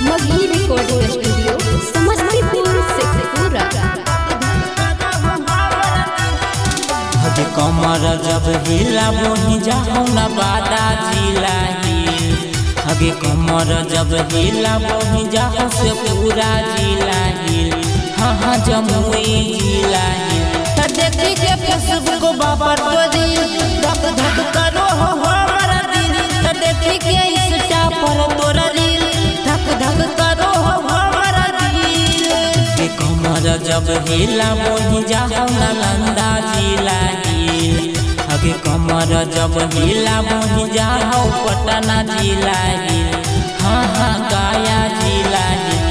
Magahi recording studio Samastipur Sheikhpura. हगे कमर जब हिला बोही जाऊँ न बादा जिला हिल। हगे कमर जब हिला बोही जाऊँ से पूरा जिला हिल। हाँ हाँ जमुई जिला हिल। देखी के फेसबुक बाबर तो दिल धक धक करो हो हमारा दिल। देखी के इंस्टा पर तोरा रील धक धक करो हो हमारा दिल। के कमर जब हिला बोही जाऊँ नालंदा जिला हिल। हगे कमर जब हिला बोही जाऊँ पटना जिला हिल। हाँ हाँ गया जिला हिल।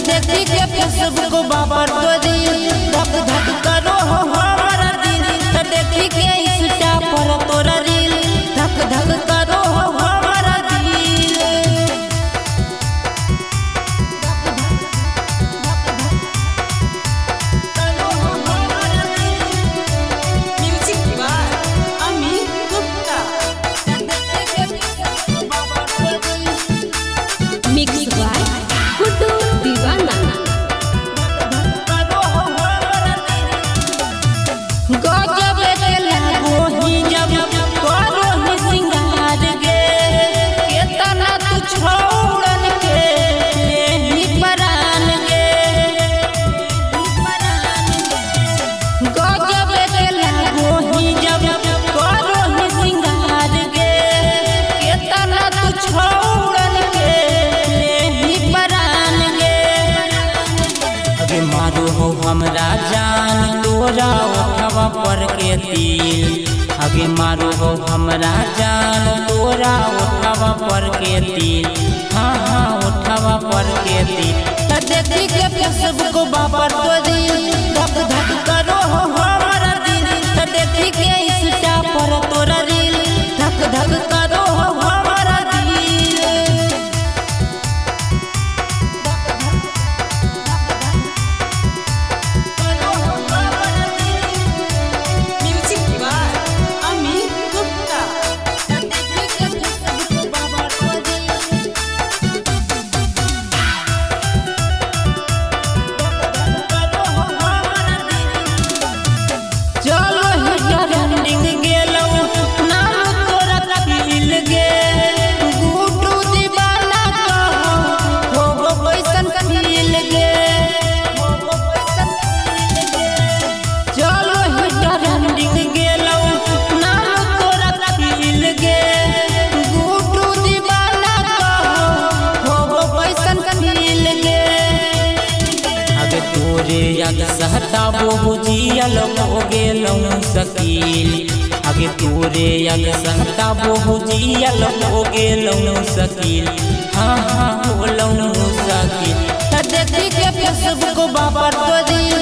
देखी के फेसबुक बाबर तो दिल धक धक करो हो हमारा दिल। देखी के इंस्टा पर तोरा रील धक धक करो हो हमारा दिल। Music by Amit Gupta. Mix by Guddu Deewana. गजब के लागोही जब करोही सिंगार गे। केतना तू छोड़न के ही परान गे। गजब के लागोही जब करोही सिंगार गे। केतना तू छोड़न के ही परान गे। अबे मारो हो हमरा जान तोरा उठवा पर के तिल। आगे मारो हो हमरा जान तोरा उठवा पर के तिल। हाँ हाँ उठवा पर के तिल। देखी के फेसबुक बाबर तो दिल धक धक करो हो हमारा दिल। देखी के इंस्टा पर तोरा रील धक धक करो हो हमारा दिल। Music by Amit Gupta. चलो हिटरंडिंग गेलो नाम तोरा खिल गे। गुड्डू दीवाना कहो हो पैसन खिल गे। चलो हिटरंडिंग गेलो नाम तोरा खिल गे। गुड्डू दीवाना कहो हो पैसन खिल गे। अगे तोरे याद सहता बहु जियल हो गेलौ सकील। आगे तोरे याद सहता बहु जियल हो गेलौ सकील। हाँ हाँ होलौ सकील। देखी के फेसबुक बाबर तो दिल